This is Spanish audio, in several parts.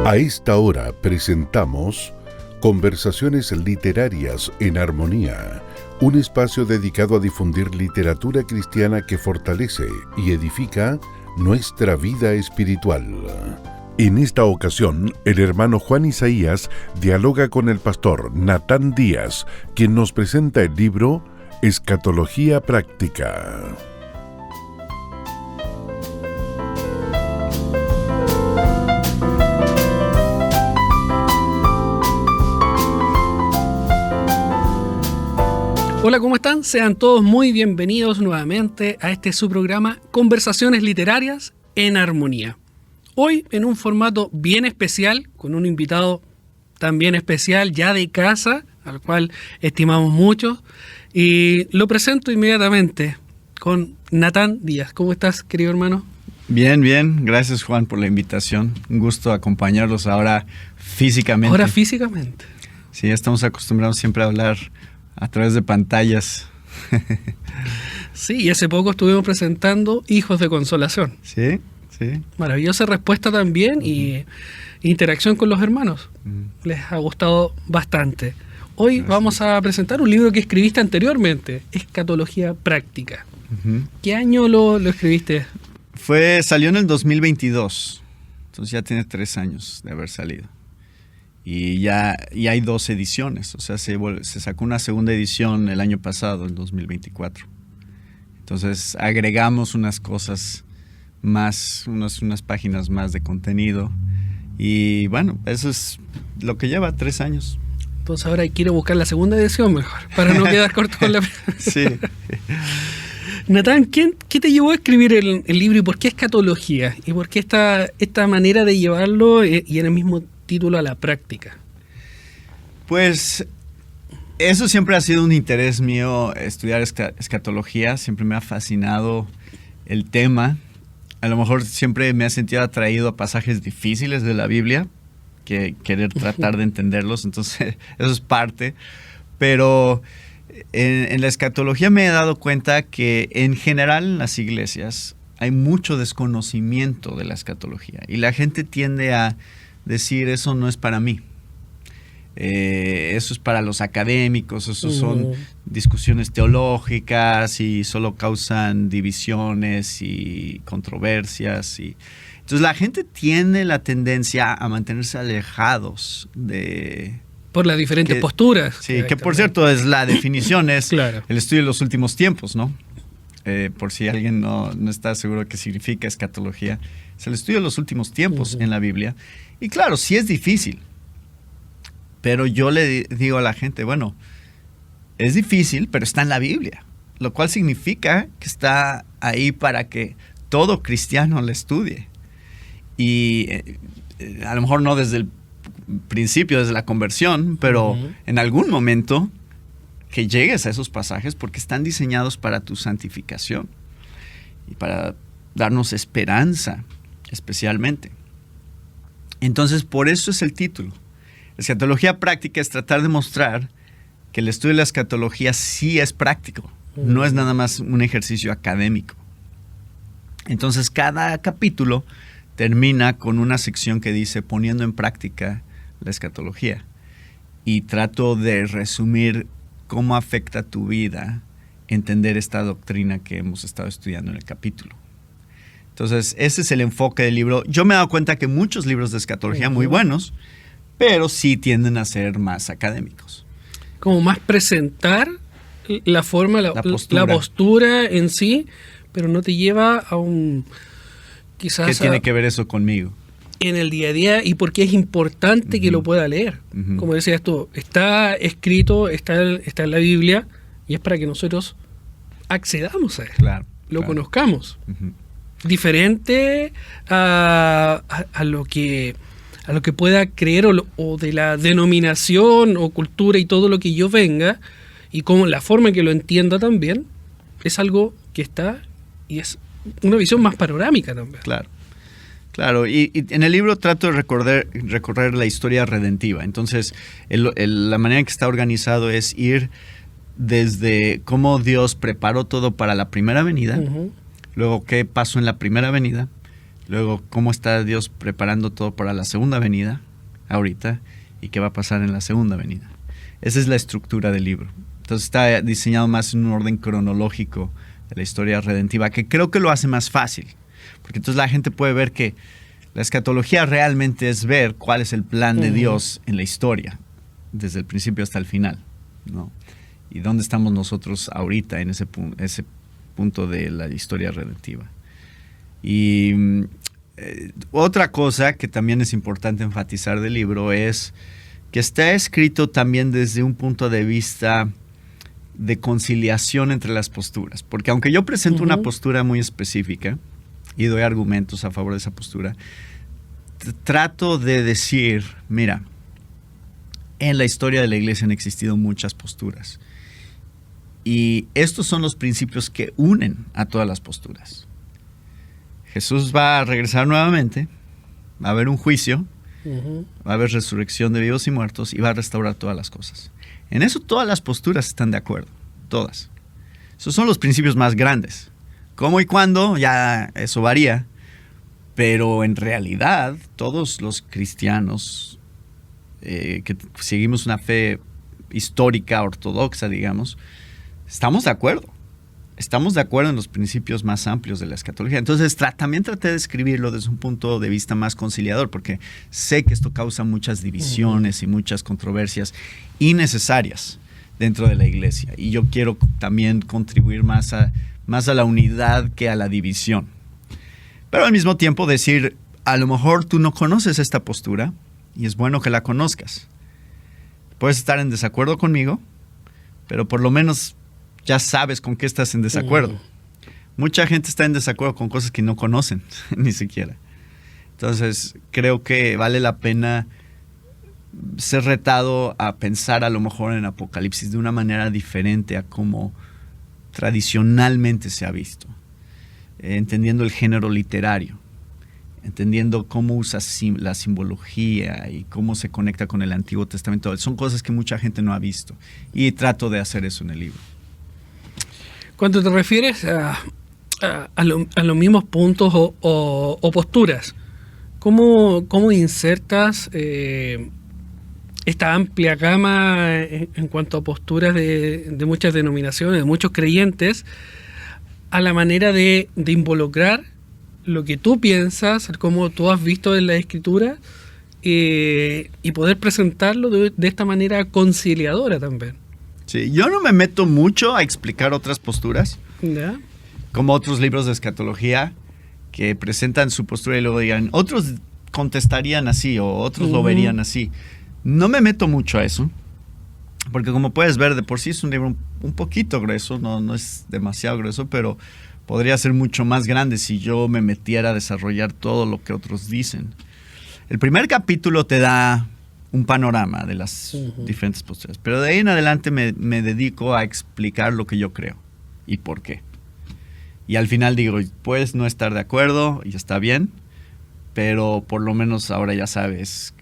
A esta hora presentamos Conversaciones Literarias en Armonía, un espacio dedicado a difundir literatura cristiana que fortalece y edifica nuestra vida espiritual. En esta ocasión, el hermano Juan Isaías dialoga con el pastor Natán Díaz, quien nos presenta el libro Escatología Práctica. Hola, ¿cómo están? Sean todos muy bienvenidos nuevamente a este su programa Conversaciones Literarias en Armonía. Hoy en un formato bien especial, con un invitado también especial, ya de casa, al cual estimamos mucho, y lo presento inmediatamente con Natán Díaz. ¿Cómo estás, querido hermano? Bien, bien. Gracias, Juan, por la invitación. Un gusto acompañarlos ahora físicamente. Ahora físicamente. Sí, estamos acostumbrados siempre a hablar a través de pantallas. Sí, y hace poco estuvimos presentando Hijos de Consolación. Sí, sí. Maravillosa respuesta también y interacción con los hermanos. Les ha gustado bastante. Hoy vamos a presentar un libro que escribiste anteriormente, Escatología Práctica. ¿Qué año lo escribiste? Salió en el 2022, entonces ya tiene 3 años de haber salido. Y hay 2 ediciones, o sea, se sacó una segunda edición el año pasado, el 2024. Entonces agregamos unas cosas más, unas páginas más de contenido. Y bueno, eso es lo que lleva 3 años. Entonces ahora quiero buscar la segunda edición mejor, para no quedar corto con la primera. Sí. Natán, ¿qué te llevó a escribir el libro y por qué escatología? ¿Y por qué esta manera de llevarlo y en el mismo título a la práctica? Pues eso siempre ha sido un interés mío, estudiar escatología. Siempre me ha fascinado el tema. A lo mejor siempre me ha sentido atraído a pasajes difíciles de la Biblia, que querer tratar de entenderlos. Entonces eso es parte. Pero en la escatología me he dado cuenta que en general en las iglesias hay mucho desconocimiento de la escatología. Y la gente tiende a decir, eso no es para mí. Eso es para los académicos, eso son discusiones teológicas y solo causan divisiones y controversias. Entonces la gente tiene la tendencia a mantenerse alejados de... Por las diferentes posturas. Sí, que por cierto es la definición, es claro. El estudio de los últimos tiempos, ¿no? Por si alguien no está seguro de qué significa escatología. Es el estudio de los últimos tiempos en la Biblia. Y claro, sí es difícil. Pero yo le digo a la gente, bueno, es difícil, pero está en la Biblia. Lo cual significa que está ahí para que todo cristiano la estudie. Y a lo mejor no desde el principio, desde la conversión, pero en algún momento que llegues a esos pasajes porque están diseñados para tu santificación y para darnos esperanza, especialmente. Entonces, por eso es el título. Escatología práctica es tratar de mostrar que el estudio de la escatología sí es práctico, no es nada más un ejercicio académico. Entonces, cada capítulo termina con una sección que dice poniendo en práctica la escatología. Y trato de resumir cómo afecta tu vida entender esta doctrina que hemos estado estudiando en el capítulo. Entonces, ese es el enfoque del libro. Yo me he dado cuenta que muchos libros de escatología muy buenos, pero sí tienden a ser más académicos. Como más presentar la forma, la postura en sí, pero no te lleva a un... quizás ¿Qué tiene que ver eso conmigo? En el día a día y por qué es importante que lo pueda leer. Como decías tú, está escrito, está en la Biblia y es para que nosotros accedamos a él, lo conozcamos. Diferente a lo que pueda creer o de la denominación o cultura y todo lo que yo venga y como la forma en que lo entienda también es algo que está y es una visión más panorámica también. Claro, y en el libro trato de recorrer la historia redentiva. Entonces, la manera en que está organizado es ir desde cómo Dios preparó todo para la primera venida, luego qué pasó en la primera venida, Luego, cómo está Dios preparando todo para la segunda venida, ahorita, y qué va a pasar en la segunda venida. Esa es la estructura del libro. Entonces está diseñado más en un orden cronológico de la historia redentiva, que creo que lo hace más fácil. Porque entonces la gente puede ver que la escatología realmente es ver cuál es el plan de Dios en la historia, desde el principio hasta el final, ¿no? Y dónde estamos nosotros ahorita en ese punto de la historia redentiva. Y otra cosa que también es importante enfatizar del libro es que está escrito también desde un punto de vista de conciliación entre las posturas. Porque aunque yo presento una postura muy específica y doy argumentos a favor de esa postura, trato de decir, mira, en la historia de la iglesia han existido muchas posturas. Y estos son los principios que unen a todas las posturas. Jesús va a regresar nuevamente, va a haber un juicio, va a haber resurrección de vivos y muertos y va a restaurar todas las cosas. En eso todas las posturas están de acuerdo, todas. Esos son los principios más grandes. ¿Cómo y cuándo? Ya eso varía, pero en realidad todos los cristianos que seguimos una fe histórica, ortodoxa, digamos, estamos de acuerdo. Estamos de acuerdo en los principios más amplios de la escatología. Entonces también traté de escribirlo desde un punto de vista más conciliador, porque sé que esto causa muchas divisiones y muchas controversias innecesarias dentro de la iglesia. Y yo quiero también contribuir más a la unidad que a la división. Pero al mismo tiempo decir, a lo mejor tú no conoces esta postura y es bueno que la conozcas. Puedes estar en desacuerdo conmigo, pero por lo menos ya sabes con qué estás en desacuerdo. Mucha gente está en desacuerdo con cosas que no conocen, ni siquiera. Entonces, creo que vale la pena ser retado a pensar a lo mejor en Apocalipsis de una manera diferente a como tradicionalmente se ha visto. Entendiendo el género literario, entendiendo cómo usa la simbología y cómo se conecta con el Antiguo Testamento. Son cosas que mucha gente no ha visto y trato de hacer eso en el libro. Cuando te refieres a los mismos puntos o posturas, ¿cómo insertas esta amplia gama en cuanto a posturas de muchas denominaciones, de muchos creyentes, a la manera de involucrar lo que tú piensas, cómo tú has visto en la Escritura, y poder presentarlo de esta manera conciliadora también? Sí, yo no me meto mucho a explicar otras posturas, ¿ya? Como otros libros de escatología que presentan su postura y luego digan, otros contestarían así o otros lo verían así. No me meto mucho a eso, porque como puedes ver, de por sí es un libro un poquito grueso, no es demasiado grueso, pero podría ser mucho más grande si yo me metiera a desarrollar todo lo que otros dicen. El primer capítulo te da un panorama de las diferentes posturas, pero de ahí en adelante me dedico a explicar lo que yo creo y por qué. Y al final digo, puedes no estar de acuerdo y está bien, pero por lo menos ahora ya sabes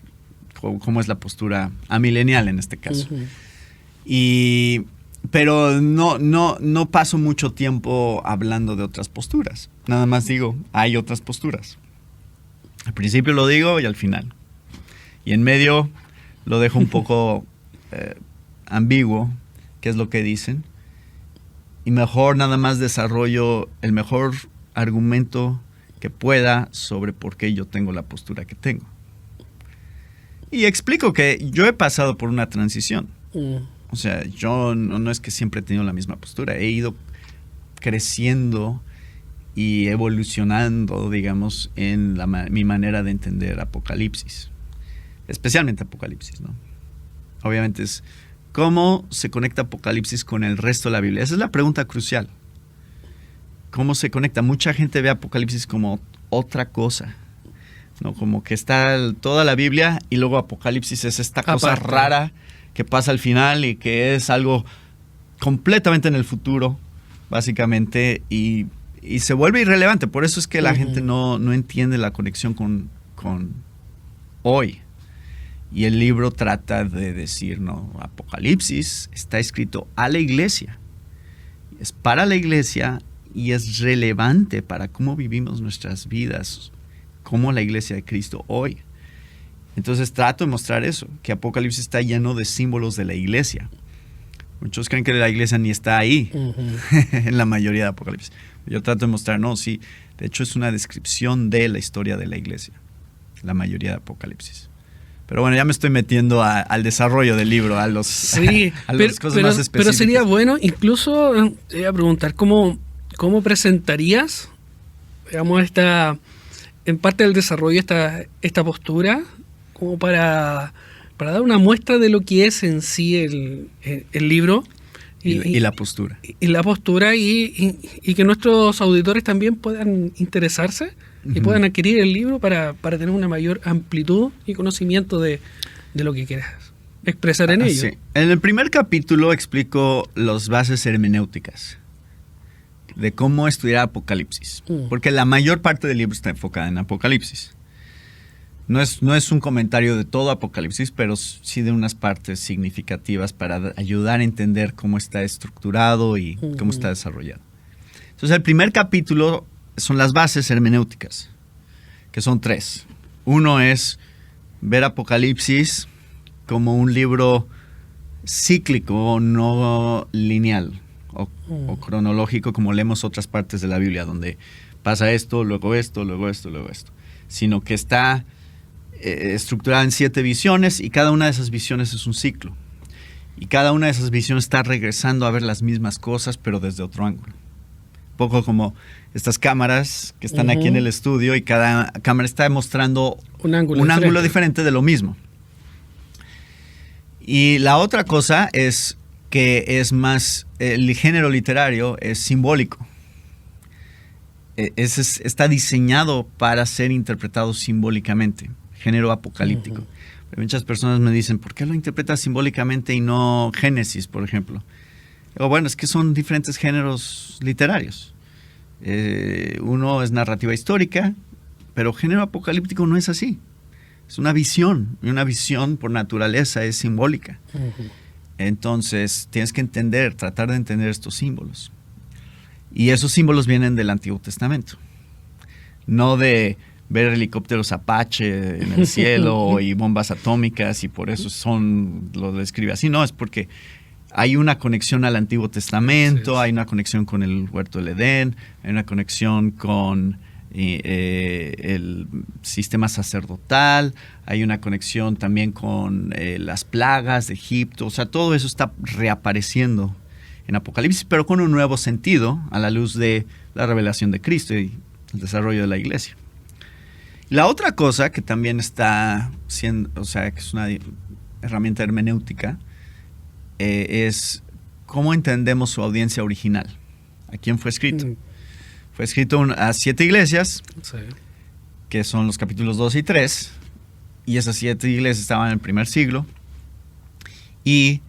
cómo es la postura amilenial en este caso. Pero no paso mucho tiempo hablando de otras posturas. Nada más digo, hay otras posturas. Al principio lo digo y al final. Y en medio lo dejo un poco ambiguo, qué es lo que dicen. Y mejor nada más desarrollo el mejor argumento que pueda sobre por qué yo tengo la postura que tengo. Y explico que yo he pasado por una transición. O sea, yo no es que siempre he tenido la misma postura. He ido creciendo y evolucionando, digamos, en mi manera de entender Apocalipsis. Especialmente Apocalipsis, ¿no? Obviamente es cómo se conecta Apocalipsis con el resto de la Biblia. Esa es la pregunta crucial. ¿Cómo se conecta? Mucha gente ve Apocalipsis como otra cosa, ¿no? Como que está toda la Biblia y luego Apocalipsis es esta cosa rara que pasa al final y que es algo completamente en el futuro, básicamente, y se vuelve irrelevante. Por eso es que la gente no entiende la conexión con hoy. Y el libro trata de decir, no, Apocalipsis está escrito a la iglesia. Es para la iglesia y es relevante para cómo vivimos nuestras vidas como la iglesia de Cristo hoy. Entonces trato de mostrar eso, que Apocalipsis está lleno de símbolos de la iglesia. Muchos creen que la iglesia ni está ahí en la mayoría de Apocalipsis. Yo trato de mostrar, no, sí, de hecho es una descripción de la historia de la iglesia, la mayoría de Apocalipsis. Pero bueno, ya me estoy metiendo al desarrollo del libro, a las cosas más específicas. Pero sería bueno, incluso, te iba a preguntar, ¿cómo presentarías, digamos, en parte del desarrollo, esta postura, como para dar una muestra de lo que es en sí el libro? Y la postura. Y la postura, y que nuestros auditores también puedan interesarse y puedan adquirir el libro para tener una mayor amplitud y conocimiento de lo que quieras expresar en ello. Sí. En el primer capítulo explico las bases hermenéuticas de cómo estudiar Apocalipsis, porque la mayor parte del libro está enfocada en Apocalipsis. No es un comentario de todo Apocalipsis, pero sí de unas partes significativas para ayudar a entender cómo está estructurado y cómo está desarrollado. Entonces, el primer capítulo son las bases hermenéuticas, que son 3. Uno es ver Apocalipsis como un libro cíclico, no lineal o cronológico, como leemos otras partes de la Biblia, donde pasa esto, luego esto, luego esto, luego esto, sino que está estructurada en 7 visiones, y cada una de esas visiones es un ciclo. Y cada una de esas visiones está regresando a ver las mismas cosas, pero desde otro ángulo. Un poco como estas cámaras que están aquí en el estudio, y cada cámara está mostrando un ángulo diferente de lo mismo. Y la otra cosa es que es más, el género literario es simbólico. Está diseñado para ser interpretado simbólicamente, género apocalíptico. Muchas personas me dicen, ¿por qué lo interpretas simbólicamente y no Génesis, por ejemplo? Digo, bueno, es que son diferentes géneros literarios. Uno es narrativa histórica, pero género apocalíptico no es así. Es una visión, y una visión por naturaleza es simbólica. Entonces, tienes que tratar de entender estos símbolos. Y esos símbolos vienen del Antiguo Testamento. No de ver helicópteros Apache en el cielo y bombas atómicas, y por eso lo describe así. No, es porque hay una conexión al Antiguo Testamento, hay una conexión con el huerto del Edén, hay una conexión con el sistema sacerdotal, hay una conexión también con las plagas de Egipto. O sea, todo eso está reapareciendo en Apocalipsis, pero con un nuevo sentido a la luz de la revelación de Cristo y el desarrollo de la iglesia. La otra cosa que también está siendo, o sea, que es una herramienta hermenéutica, es cómo entendemos su audiencia original. ¿A quién fue escrito? Fue escrito a 7 iglesias, que son los capítulos 2 y 3, y esas 7 iglesias estaban en el primer siglo, y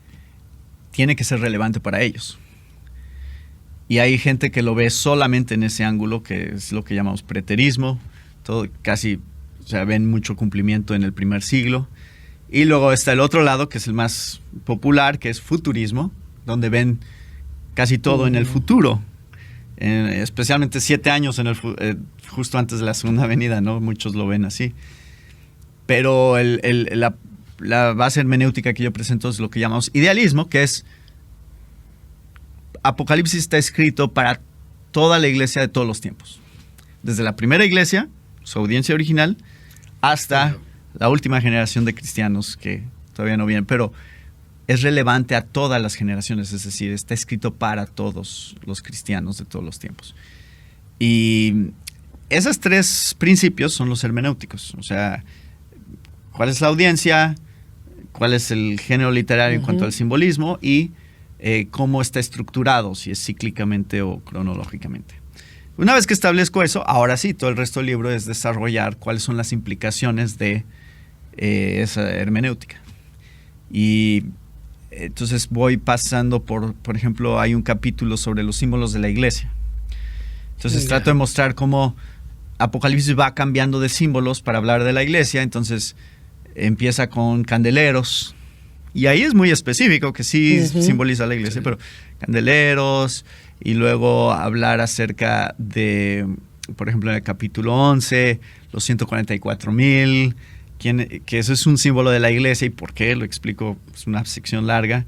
tiene que ser relevante para ellos. Y hay gente que lo ve solamente en ese ángulo, que es lo que llamamos preterismo. Todo casi, o sea, ven mucho cumplimiento en el primer siglo. Y luego está el otro lado, que es el más popular, que es futurismo, donde ven casi todo en el futuro. Especialmente 7 años justo antes de la segunda venida, ¿no? Muchos lo ven así. Pero la base hermenéutica que yo presento es lo que llamamos idealismo, que es Apocalipsis está escrito para toda la iglesia de todos los tiempos. Desde la primera iglesia, su audiencia original, hasta la última generación de cristianos que todavía no vienen, pero es relevante a todas las generaciones, es decir, está escrito para todos los cristianos de todos los tiempos. Y esos 3 principios son los hermenéuticos, o sea, cuál es la audiencia, cuál es el género literario en cuanto al simbolismo, y cómo está estructurado, si es cíclicamente o cronológicamente. Una vez que establezco eso, ahora sí, todo el resto del libro es desarrollar cuáles son las implicaciones de esa hermenéutica. Y entonces voy pasando por ejemplo, hay un capítulo sobre los símbolos de la iglesia. Entonces trato de mostrar cómo Apocalipsis va cambiando de símbolos para hablar de la iglesia. Entonces empieza con candeleros, y ahí es muy específico que sí simboliza la iglesia, pero candeleros, y luego hablar acerca de por ejemplo, en el capítulo 11, los 144,000, que eso es un símbolo de la iglesia. ¿Y por qué? Lo explico, es una sección larga.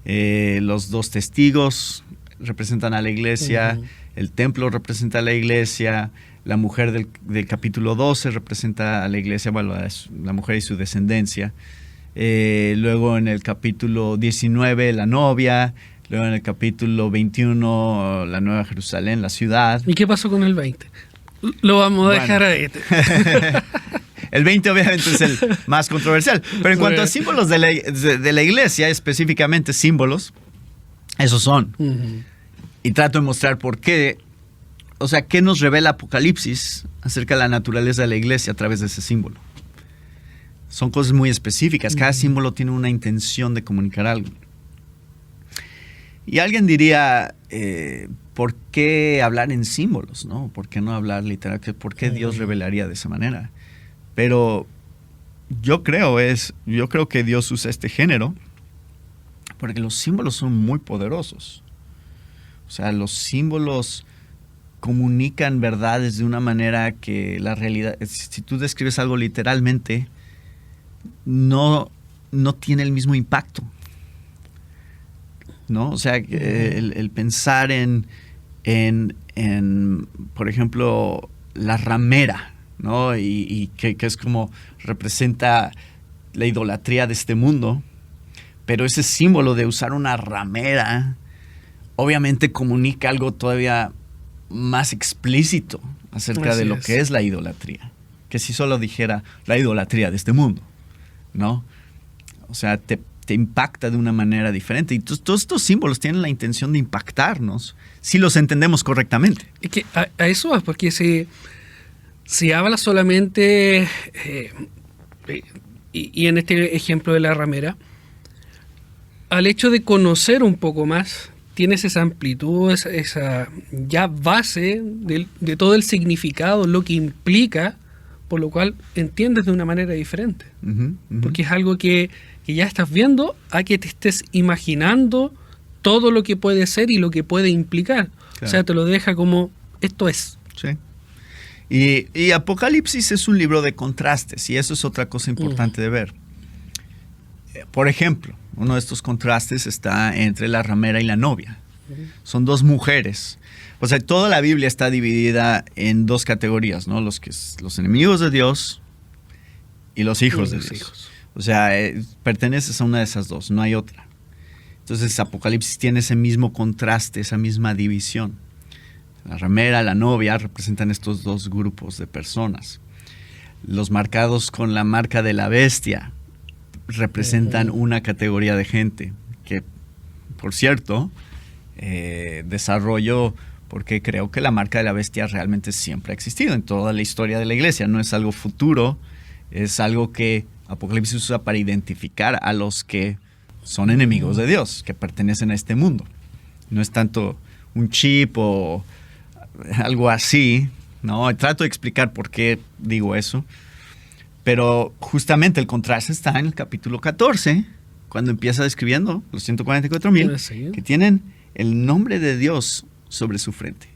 Los 2 testigos representan a la iglesia, el templo representa a la iglesia, la mujer del capítulo 12 representa a la iglesia, bueno, la mujer y su descendencia. Luego en el capítulo 19 la novia, luego en el capítulo 21 la Nueva Jerusalén, la ciudad. ¿Y qué pasó con el 20? Lo vamos a dejar ahí. El 20 obviamente es el más controversial, pero en cuanto a símbolos de la iglesia, específicamente símbolos, esos son. Y trato de mostrar por qué, o sea, qué nos revela Apocalipsis acerca de la naturaleza de la iglesia a través de ese símbolo. Son cosas muy específicas. Cada símbolo tiene una intención de comunicar algo. Y alguien diría, ¿por qué hablar en símbolos, no? ¿Por qué no hablar literal? ¿Por qué Dios revelaría de esa manera? Pero yo creo que Dios usa este género porque los símbolos son muy poderosos. O sea, los símbolos comunican verdades de una manera que la realidad, si tú describes algo literalmente, no tiene el mismo impacto, ¿no? O sea, el pensar en, por ejemplo, la ramera, ¿no? Y que es como representa la idolatría de este mundo, pero ese símbolo de usar una ramera obviamente comunica algo todavía más explícito acerca de lo que es la idolatría, que si solo dijera la idolatría de este mundo, ¿no? O sea, te impacta de una manera diferente. Y todos estos símbolos tienen la intención de impactarnos si los entendemos correctamente. Es que a eso vas, porque si habla solamente, y en este ejemplo de la ramera, al hecho de conocer un poco más, tienes esa amplitud, esa ya base de todo el significado, lo que implica, por lo cual entiendes de una manera diferente. Porque es algo que ya estás viendo a que te estés imaginando todo lo que puede ser y lo que puede implicar. Claro. O sea, te lo deja como, esto es. Sí. Y Apocalipsis es un libro de contrastes, y eso es otra cosa importante de ver. Por ejemplo, uno de estos contrastes está entre la ramera y la novia. Son 2 mujeres. O sea, toda la Biblia está dividida en 2 categorías, ¿no? Los enemigos de Dios y los hijos de Dios. O sea, perteneces a una de esas 2, no hay otra. Entonces, Apocalipsis tiene ese mismo contraste, esa misma división. La ramera, la novia representan estos 2 grupos de personas. Los marcados con la marca de la bestia representan una categoría de gente que, por cierto, desarrollo porque creo que la marca de la bestia realmente siempre ha existido en toda la historia de la iglesia. No es algo futuro, es algo que Apocalipsis usa para identificar a los que son enemigos de Dios, que pertenecen a este mundo. No es tanto un chip o algo así, ¿no? Trato de explicar por qué digo eso. Pero justamente el contraste está en el capítulo 14, cuando empieza describiendo los 144,000 que tienen el nombre de Dios sobre su frente.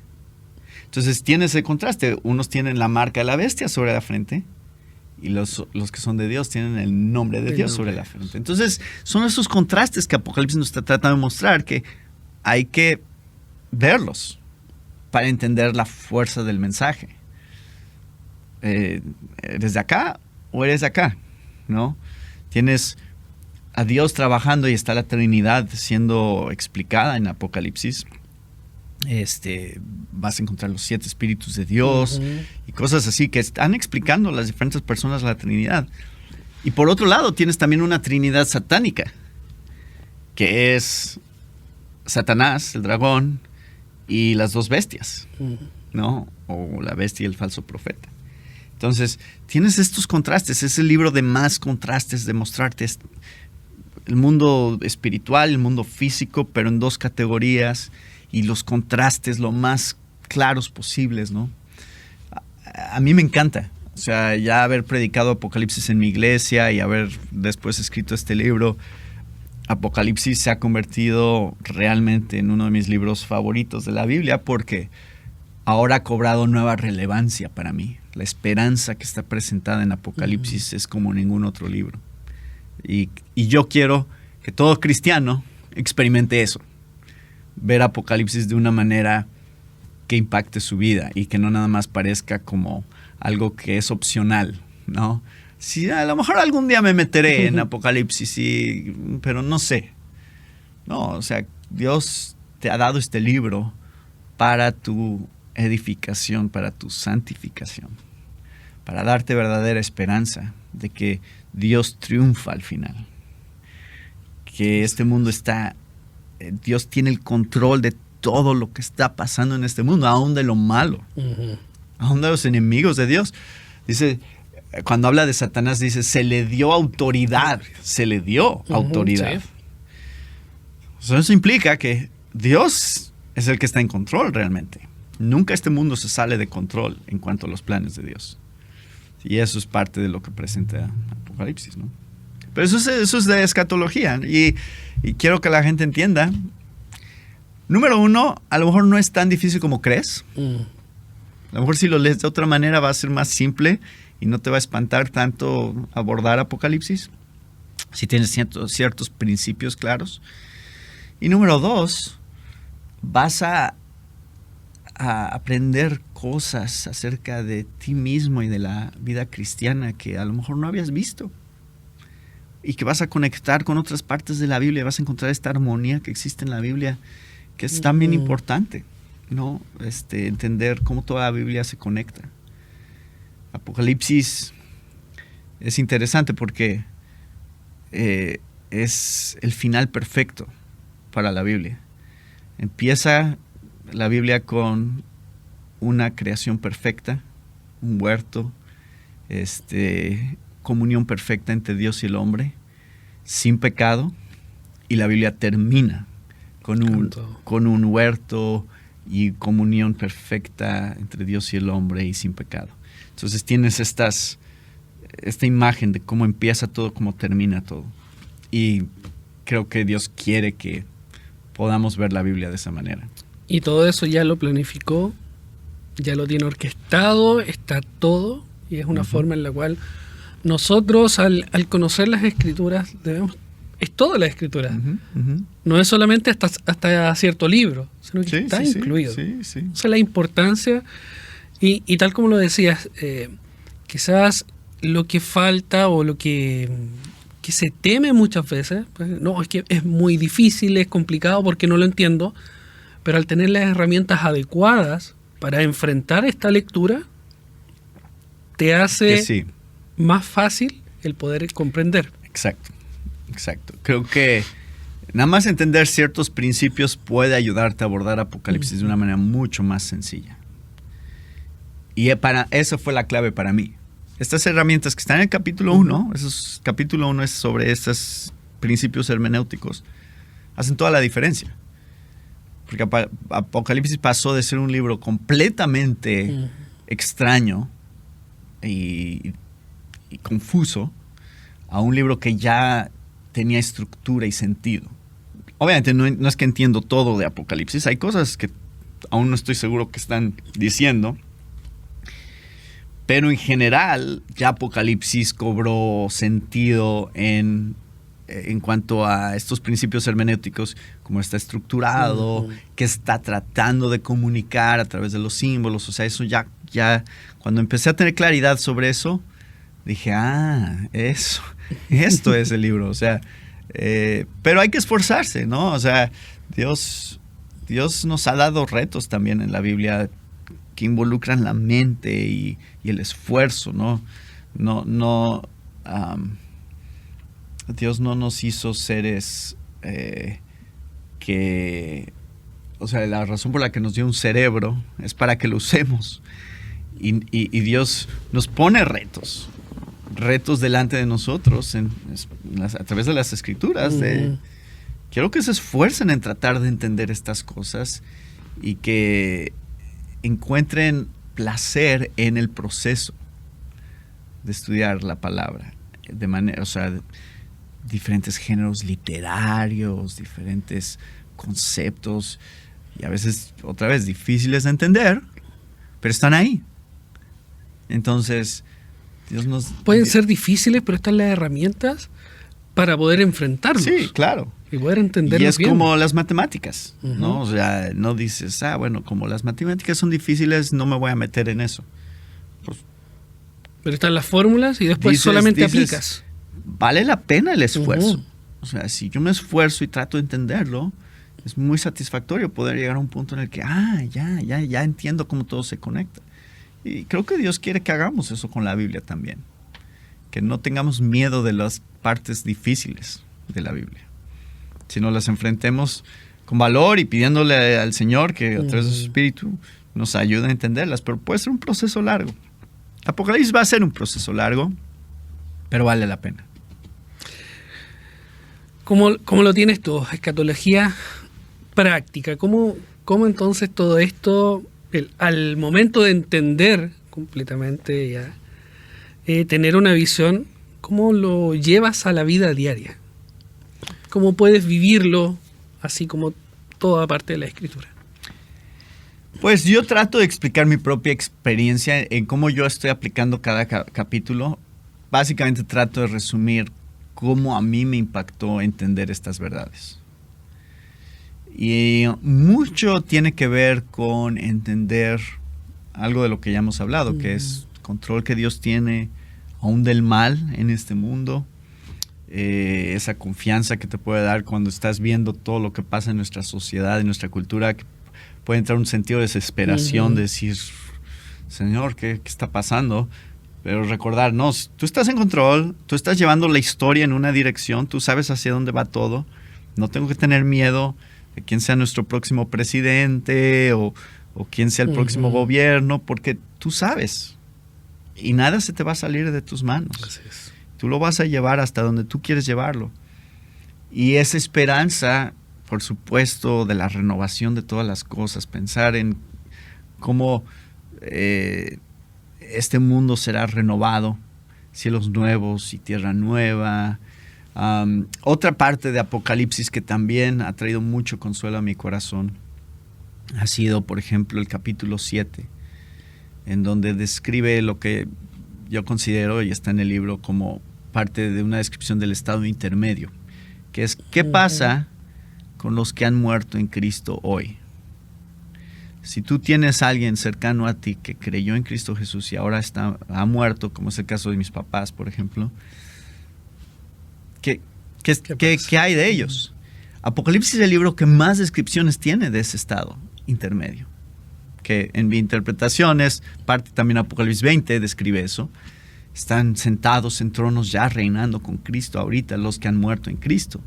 Entonces tiene ese contraste. Unos tienen la marca de la bestia sobre la frente y los que son de Dios tienen el nombre de Dios sobre la frente. Entonces son esos contrastes que Apocalipsis nos está tratando de mostrar, que hay que verlos para entender la fuerza del mensaje. ¿Eres de acá o eres de acá? ¿No? Tienes a Dios trabajando y está la Trinidad siendo explicada en Apocalipsis. Vas a encontrar los 7 espíritus de Dios y cosas así que están explicando las diferentes personas de la Trinidad. Y por otro lado tienes también una Trinidad satánica, que es Satanás, el dragón, y las 2 bestias, ¿no? O la bestia y el falso profeta. Entonces, tienes estos contrastes. Es el libro de más contrastes, de mostrarte el mundo espiritual, el mundo físico, pero en 2 categorías, y los contrastes lo más claros posibles, ¿no? A mí me encanta. O sea, ya haber predicado Apocalipsis en mi iglesia y haber después escrito este libro, Apocalipsis se ha convertido realmente en uno de mis libros favoritos de la Biblia, porque ahora ha cobrado nueva relevancia para mí. La esperanza que está presentada en Apocalipsis es como ningún otro libro. Y yo quiero que todo cristiano experimente eso. Ver Apocalipsis de una manera que impacte su vida y que no nada más parezca como algo que es opcional, ¿no? Sí, a lo mejor algún día me meteré en Apocalipsis, pero no sé. No, o sea, Dios te ha dado este libro para tu edificación, para tu santificación, para darte verdadera esperanza de que Dios triunfa al final, que este mundo Dios tiene el control de todo lo que está pasando en este mundo, aún de lo malo, aún de los enemigos de Dios. Dice, cuando habla de Satanás, dice, se le dio autoridad, autoridad. Sí. Eso implica que Dios es el que está en control realmente. Nunca este mundo se sale de control en cuanto a los planes de Dios. Y eso es parte de lo que presenta Apocalipsis, ¿no? Pero eso es de escatología. Y quiero que la gente entienda. Número uno, a lo mejor no es tan difícil como crees. A lo mejor si lo lees de otra manera va a ser más simple y no te va a espantar tanto abordar Apocalipsis, si tienes ciertos principios claros. Y número dos, vas a aprender cosas acerca de ti mismo y de la vida cristiana que a lo mejor no habías visto. Y que vas a conectar con otras partes de la Biblia, vas a encontrar esta armonía que existe en la Biblia, que es también importante, ¿no? Entender cómo toda la Biblia se conecta. Apocalipsis es interesante porque es el final perfecto para la Biblia. Empieza la Biblia con una creación perfecta, un huerto, comunión perfecta entre Dios y el hombre, sin pecado, y la Biblia termina con un huerto y comunión perfecta entre Dios y el hombre y sin pecado. Entonces tienes esta imagen de cómo empieza todo, cómo termina todo. Y creo que Dios quiere que podamos ver la Biblia de esa manera. Y todo eso ya lo planificó, ya lo tiene orquestado, está todo, y es una forma en la cual nosotros al conocer las Escrituras es toda la Escritura. No es solamente hasta cierto libro, sino que está incluido. Sí. O sea, la importancia, y tal como lo decías, quizás lo que falta o lo que se teme muchas veces, pues, no, es que es muy difícil, es complicado porque no lo entiendo, pero al tener las herramientas adecuadas para enfrentar esta lectura, te hace más fácil el poder comprender. Exacto. Creo que nada más entender ciertos principios puede ayudarte a abordar Apocalipsis de una manera mucho más sencilla. Y eso fue la clave para mí. Estas herramientas que están en el capítulo 1, capítulo 1 es sobre estos principios hermenéuticos, hacen toda la diferencia. Porque Apocalipsis pasó de ser un libro completamente extraño y confuso a un libro que ya tenía estructura y sentido. Obviamente no es que entiendo todo de Apocalipsis, hay cosas que aún no estoy seguro que están diciendo, pero en general ya Apocalipsis cobró sentido en cuanto a estos principios hermenéuticos, cómo está estructurado, qué está tratando de comunicar a través de los símbolos. O sea, eso ya cuando empecé a tener claridad sobre eso, dije, esto es el libro. O sea, pero hay que esforzarse, ¿no? O sea, Dios nos ha dado retos también en la Biblia que involucran la mente y el esfuerzo, ¿no? Dios no nos hizo seres o sea, la razón por la que nos dio un cerebro es para que lo usemos. Y Dios nos pone retos delante de nosotros a través de las Escrituras. Quiero que se esfuercen en tratar de entender estas cosas y que encuentren placer en el proceso de estudiar la palabra, de manera, o sea, diferentes géneros literarios, diferentes conceptos, y a veces, otra vez, difíciles de entender, pero están ahí. Entonces, Dios nos... Pueden ser difíciles, pero están las herramientas para poder enfrentarlos. Sí, claro. Y poder entenderlos. Y es bien. como las matemáticas, ¿no? O sea, no dices, bueno, como las matemáticas son difíciles, no me voy a meter en eso. Pues, pero están las fórmulas y después solamente aplicas. Vale la pena el esfuerzo. O sea, si yo me esfuerzo y trato de entenderlo, es muy satisfactorio poder llegar a un punto en el que, ya entiendo cómo todo se conecta. Y creo que Dios quiere que hagamos eso con la Biblia también. Que no tengamos miedo de las partes difíciles de la Biblia, sino las enfrentemos con valor y pidiéndole al Señor que a través de su Espíritu nos ayude a entenderlas. Pero puede ser un proceso largo. Apocalipsis va a ser un proceso largo, pero vale la pena. ¿Cómo lo tienes tú? Escatología práctica. ¿Cómo entonces todo esto, al momento de entender completamente ya, tener una visión, cómo lo llevas a la vida diaria? ¿Cómo puedes vivirlo así como toda parte de la Escritura? Pues yo trato de explicar mi propia experiencia en cómo yo estoy aplicando cada capítulo. Básicamente trato de resumir cómo a mí me impactó entender estas verdades. Y mucho tiene que ver con entender algo de lo que ya hemos hablado, que es el control que Dios tiene aún del mal en este mundo, esa confianza que te puede dar cuando estás viendo todo lo que pasa en nuestra sociedad, en nuestra cultura, que puede entrar un sentido de desesperación, de decir, Señor, ¿qué está pasando? Pero recordar, no, tú estás en control, tú estás llevando la historia en una dirección, tú sabes hacia dónde va todo, no tengo que tener miedo de quién sea nuestro próximo presidente o quién sea el próximo gobierno, porque tú sabes y nada se te va a salir de tus manos. Así es. Tú lo vas a llevar hasta donde tú quieres llevarlo. Y esa esperanza, por supuesto, de la renovación de todas las cosas, pensar en cómo este mundo será renovado, cielos nuevos y tierra nueva. Otra parte de Apocalipsis que también ha traído mucho consuelo a mi corazón ha sido, por ejemplo, el capítulo 7, en donde describe lo que yo considero, y está en el libro, como parte de una descripción del estado intermedio, que es ¿qué pasa con los que han muerto en Cristo hoy? Si tú tienes a alguien cercano a ti que creyó en Cristo Jesús y ahora ha muerto, como es el caso de mis papás, por ejemplo, ¿qué hay de ellos? Apocalipsis es el libro que más descripciones tiene de ese estado intermedio, que en mi interpretación es parte también Apocalipsis 20, describe eso. Están sentados en tronos ya reinando con Cristo ahorita, los que han muerto en Cristo.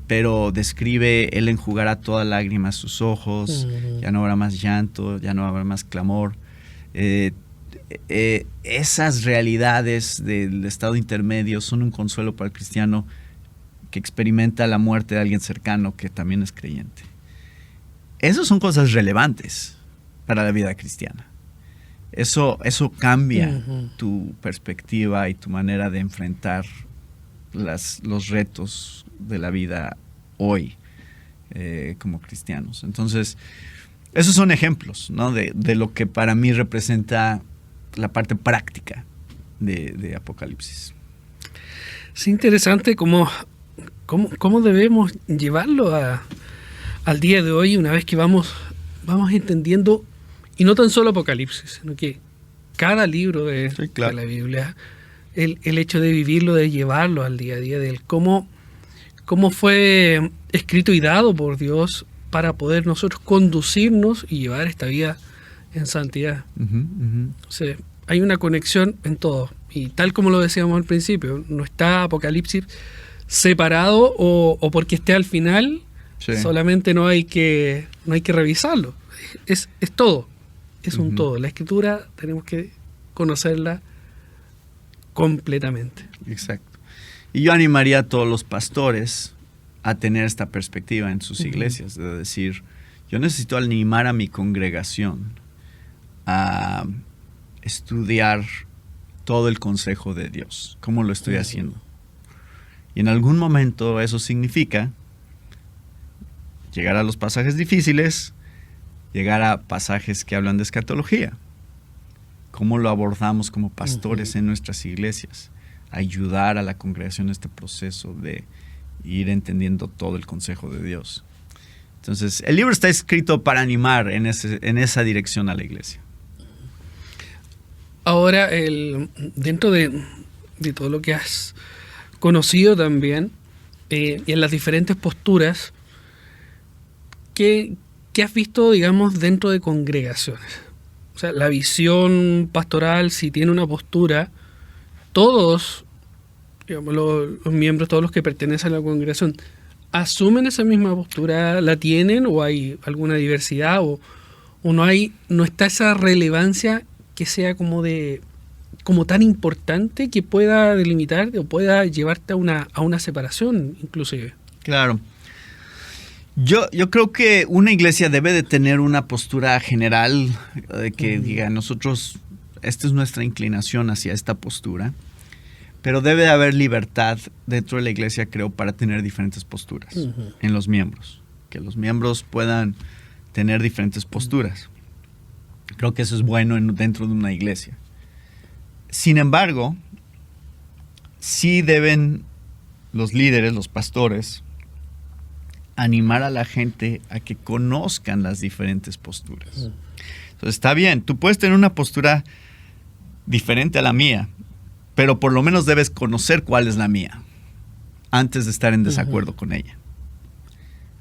Pero describe, Él enjugará toda lágrima a sus ojos, ya no habrá más llanto, ya no habrá más clamor. Esas realidades del estado intermedio son un consuelo para el cristiano que experimenta la muerte de alguien cercano que también es creyente. Esas son cosas relevantes para la vida cristiana. Eso cambia tu perspectiva y tu manera de enfrentar los retos de la vida hoy como cristianos. Entonces, esos son ejemplos, ¿no? de lo que para mí representa la parte práctica de Apocalipsis. Es interesante cómo debemos llevarlo al día de hoy, una vez que vamos entendiendo, y no tan solo Apocalipsis, sino que cada libro de la Biblia, el hecho de vivirlo, de llevarlo al día a día, de cómo fue escrito y dado por Dios para poder nosotros conducirnos y llevar esta vida en santidad. O sea, hay una conexión en todo. Y tal como lo decíamos al principio, no está Apocalipsis separado o porque esté al final, solamente no hay que revisarlo. Es todo. Es un todo. La Escritura tenemos que conocerla completamente. Exacto. Y yo animaría a todos los pastores a tener esta perspectiva en sus iglesias, de decir, yo necesito animar a mi congregación a estudiar todo el consejo de Dios, cómo lo estoy haciendo. Y en algún momento eso significa llegar a los pasajes difíciles llegar a pasajes que hablan de escatología. ¿Cómo lo abordamos como pastores en nuestras iglesias? Ayudar a la congregación en este proceso de ir entendiendo todo el consejo de Dios. Entonces, el libro está escrito para animar en esa dirección a la iglesia. Ahora, dentro de todo lo que has conocido también, y en las diferentes posturas, ¿qué has visto, digamos, dentro de congregaciones? O sea, la visión pastoral, si tiene una postura, todos, digamos, los miembros, todos los que pertenecen a la congregación, ¿asumen esa misma postura? ¿La tienen? ¿O hay alguna diversidad? ¿O no está esa relevancia que sea como tan importante que pueda delimitar o pueda llevarte a una separación, inclusive? Claro. Yo creo que una iglesia debe de tener una postura general de que diga, nosotros, esta es nuestra inclinación hacia esta postura, pero debe de haber libertad dentro de la iglesia, creo, para tener diferentes posturas en los miembros, que los miembros puedan tener diferentes posturas. Creo que eso es bueno dentro de una iglesia. Sin embargo, sí deben los líderes, los pastores, animar a la gente a que conozcan las diferentes posturas. Entonces, está bien, tú puedes tener una postura diferente a la mía, pero por lo menos debes conocer cuál es la mía antes de estar en desacuerdo con ella.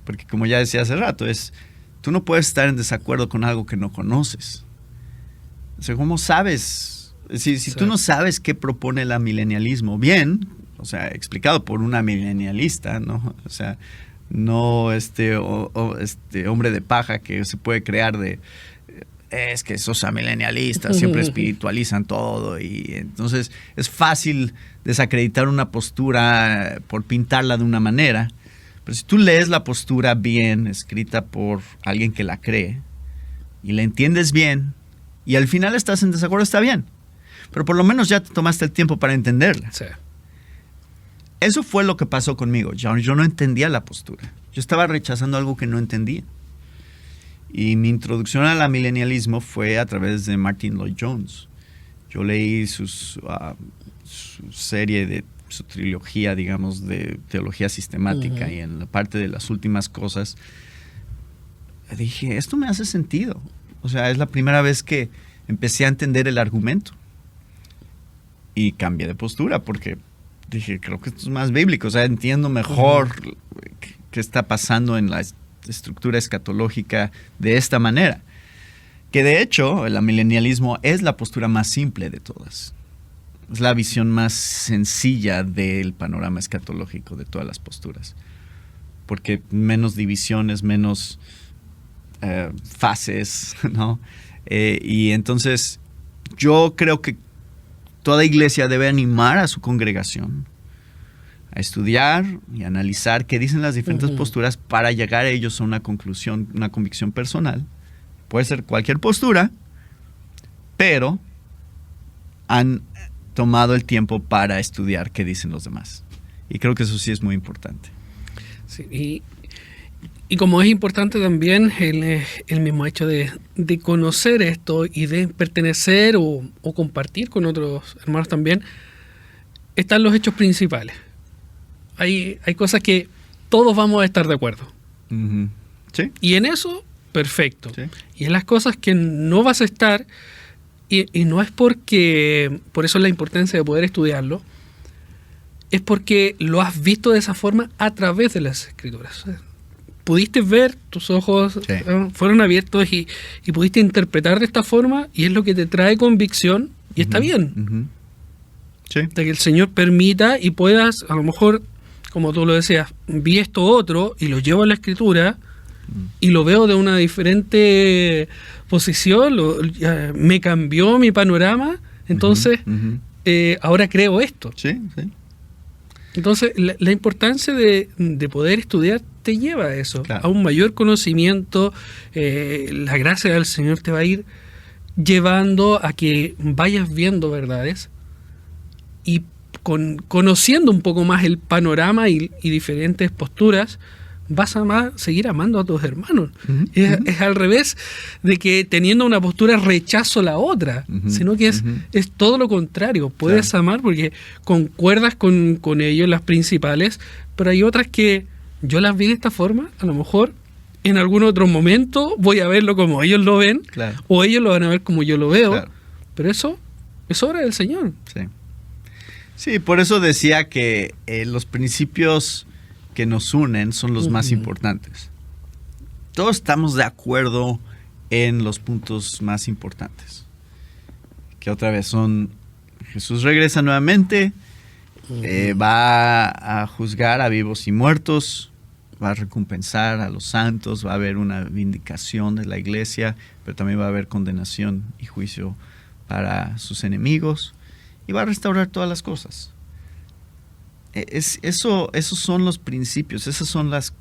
Porque como ya decía hace rato, tú no puedes estar en desacuerdo con algo que no conoces. O sea, ¿cómo sabes? Si tú no sabes qué propone el milenialismo, bien, o sea, explicado por una milenialista, ¿no? O sea, no este hombre de paja que se puede crear es que esos milenialistas siempre espiritualizan todo, y entonces es fácil desacreditar una postura por pintarla de una manera. Pero si tú lees la postura bien, escrita por alguien que la cree, y la entiendes bien, y al final estás en desacuerdo, está bien. Pero por lo menos ya te tomaste el tiempo para entenderla. Sí. Eso fue lo que pasó conmigo. Yo no entendía la postura. Yo estaba rechazando algo que no entendía. Y mi introducción al milenialismo fue a través de Martyn Lloyd-Jones. Yo leí su serie su trilogía, digamos, de teología sistemática, y en la parte de las últimas cosas dije, esto me hace sentido. O sea, es la primera vez que empecé a entender el argumento. Y cambié de postura porque dije, creo que esto es más bíblico. O sea, entiendo mejor qué está pasando en la estructura escatológica de esta manera. Que de hecho, el milenialismo es la postura más simple de todas. Es la visión más sencilla del panorama escatológico de todas las posturas. Porque menos divisiones, menos fases, ¿no? Y entonces, yo creo que toda iglesia debe animar a su congregación a estudiar y analizar qué dicen las diferentes posturas para llegar a ellos a una conclusión, una convicción personal. Puede ser cualquier postura, pero han tomado el tiempo para estudiar qué dicen los demás. Y creo que eso sí es muy importante. Sí, y como es importante también el mismo hecho de conocer esto y de pertenecer o compartir con otros hermanos también, están los hechos principales. Hay cosas que todos vamos a estar de acuerdo. ¿Sí? Y en eso, perfecto. ¿Sí? Y en las cosas que no vas a estar, y no es porque, por eso es la importancia de poder estudiarlo, es porque lo has visto de esa forma a través de las Escrituras. Pudiste ver, tus ojos fueron abiertos y pudiste interpretar de esta forma, y es lo que te trae convicción, y está bien. Sí. De que el Señor permita y puedas, a lo mejor, como tú lo decías, vi esto otro y lo llevo a la Escritura y lo veo de una diferente posición, me cambió mi panorama, entonces ahora creo esto. Sí, sí. Entonces, la importancia de poder estudiar te lleva a eso, claro, a un mayor conocimiento. La gracia del Señor te va a ir llevando a que vayas viendo verdades y conociendo un poco más el panorama y diferentes posturas, vas a seguir amando a tus hermanos. Es al revés de que teniendo una postura rechazo la otra, sino que es todo lo contrario. Puedes amar porque concuerdas con ellos, las principales, pero hay otras que yo las vi de esta forma, a lo mejor en algún otro momento voy a verlo como ellos lo ven, o ellos lo van a ver como yo lo veo, pero eso es obra del Señor. Sí, por eso decía que los principios que nos unen son los más importantes. Todos estamos de acuerdo en los puntos más importantes, que otra vez son: Jesús regresa nuevamente, va a juzgar a vivos y muertos, va a recompensar a los santos, va a haber una vindicación de la iglesia, pero también va a haber condenación y juicio para sus enemigos, y va a restaurar todas las cosas. Esos son los principios, esas son las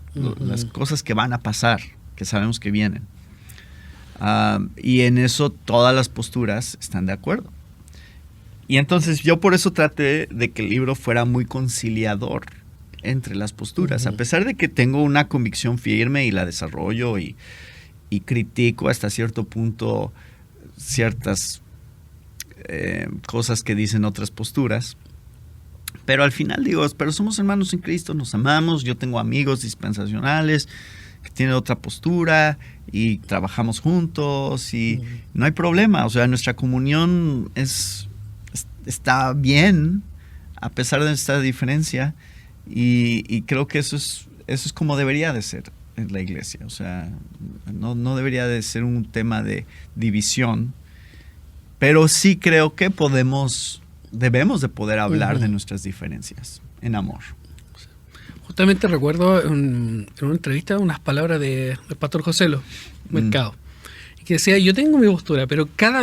cosas que van a pasar, que sabemos que vienen. Y en eso todas las posturas están de acuerdo. Y entonces yo por eso traté de que el libro fuera muy conciliador entre las posturas, a pesar de que tengo una convicción firme y la desarrollo y critico hasta cierto punto ciertas cosas que dicen otras posturas, pero al final digo, pero somos hermanos en Cristo, nos amamos, yo tengo amigos dispensacionales que tienen otra postura y trabajamos juntos y no hay problema, o sea, nuestra comunión está bien a pesar de esta diferencia. Y creo que eso es como debería de ser en la iglesia. O sea, no debería de ser un tema de división, pero sí creo que debemos de poder hablar de nuestras diferencias en amor. Justamente recuerdo en una entrevista unas palabras del pastor Joselo Mercado, que decía: yo tengo mi postura, pero cada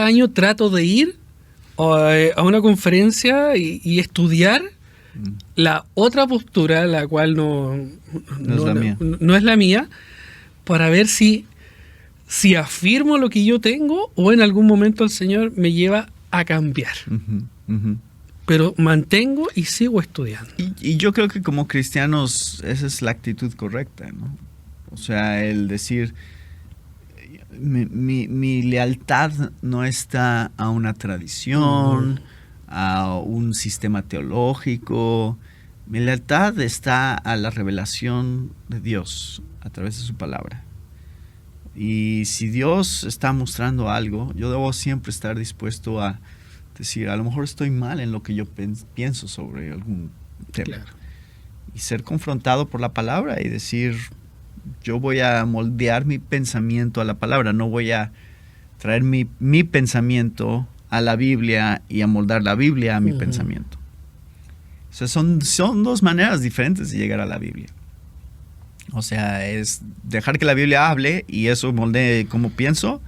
año trato de ir a una conferencia y estudiar la otra postura, la cual no es la mía, para ver si afirmo lo que yo tengo o en algún momento el Señor me lleva a cambiar. Pero mantengo y sigo estudiando. Y yo creo que como cristianos esa es la actitud correcta, ¿no? O sea, el decir, mi lealtad no está a una tradición, a un sistema teológico. Mi lealtad está a la revelación de Dios a través de su palabra. Y si Dios está mostrando algo, yo debo siempre estar dispuesto a decir, a lo mejor estoy mal en lo que yo pienso sobre algún tema. Claro. Y ser confrontado por la palabra y decir, yo voy a moldear mi pensamiento a la palabra, no voy a traer mi pensamiento a la Biblia y amoldar la Biblia a mi pensamiento. O sea, son dos maneras diferentes de llegar a la Biblia. O sea, es dejar que la Biblia hable y eso moldee cómo pienso,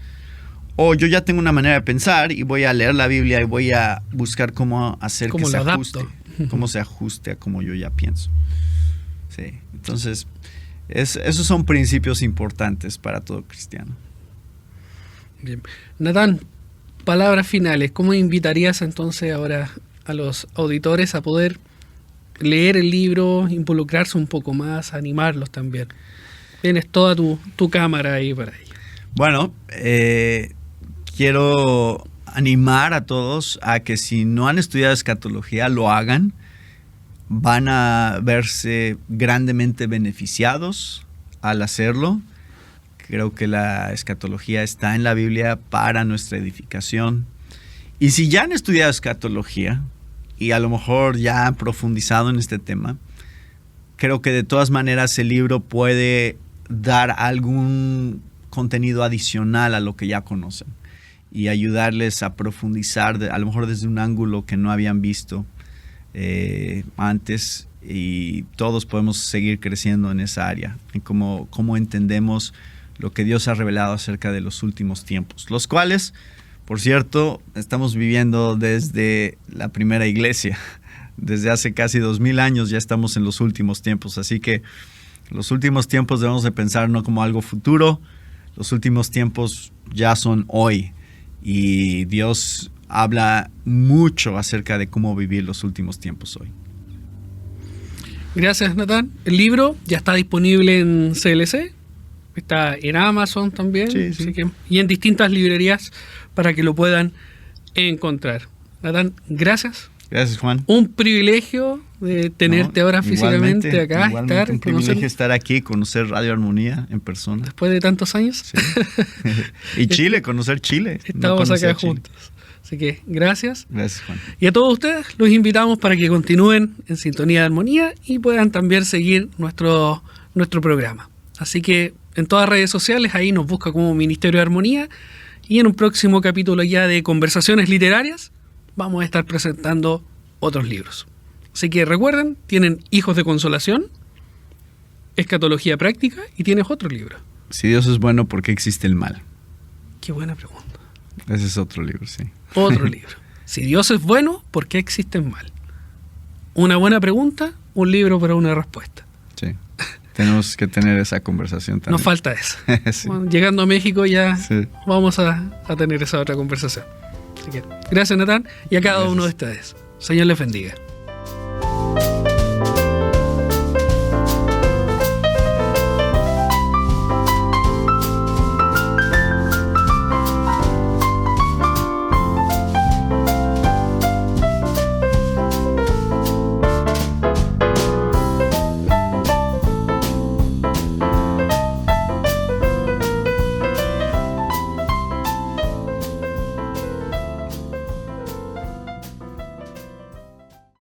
o yo ya tengo una manera de pensar y voy a leer la Biblia y voy a buscar cómo hacer que se ajuste, cómo se ajuste a cómo yo ya pienso. Sí, entonces esos son principios importantes para todo cristiano. Bien. Natán, palabras finales. ¿Cómo invitarías entonces ahora a los auditores a poder leer el libro, involucrarse un poco más, animarlos también? Tienes toda tu cámara ahí para ello. Bueno, quiero animar a todos a que si no han estudiado escatología, lo hagan. Van a verse grandemente beneficiados al hacerlo. Creo que la escatología está en la Biblia para nuestra edificación. Y si ya han estudiado escatología y a lo mejor ya han profundizado en este tema, creo que de todas maneras el libro puede dar algún contenido adicional a lo que ya conocen y ayudarles a profundizar, a lo mejor desde un ángulo que no habían visto antes, y todos podemos seguir creciendo en esa área, en cómo entendemos lo que Dios ha revelado acerca de los últimos tiempos, los cuales, por cierto, estamos viviendo desde la primera iglesia. Desde hace casi 2000 años ya estamos en los últimos tiempos, así que los últimos tiempos debemos de pensar no como algo futuro, los últimos tiempos ya son hoy, y Dios habla mucho acerca de cómo vivir los últimos tiempos hoy. Gracias, Natán. El libro ya está disponible en CLC, está en Amazon también, sí. Así que, y en distintas librerías para que lo puedan encontrar. Natán, gracias. Gracias, Juan. Un privilegio de tenerte ahora físicamente acá. Un privilegio estar aquí, conocer Radio Armonía en persona. Después de tantos años. Sí. Y Chile, conocer Chile. Estamos acá juntos. Así que gracias. Gracias, Juan. Y a todos ustedes los invitamos para que continúen en sintonía de Armonía y puedan también seguir nuestro programa. Así que en todas las redes sociales ahí nos busca como Ministerio de Armonía, y en un próximo capítulo ya de Conversaciones Literarias vamos a estar presentando otros libros. Así que recuerden, tienen Hijos de Consolación, Escatología Práctica y tienes otro libro. Si Dios es bueno, ¿por qué existe el mal? Qué buena pregunta. Ese es otro libro, sí. Otro libro. Si Dios es bueno, ¿por qué existe el mal? Una buena pregunta, un libro para una respuesta. Sí. Tenemos que tener esa conversación también. Nos falta eso. Sí. Bueno, llegando a México ya sí. Vamos a tener esa otra conversación. Así que gracias, Natán, y a cada uno de ustedes. Señor les bendiga.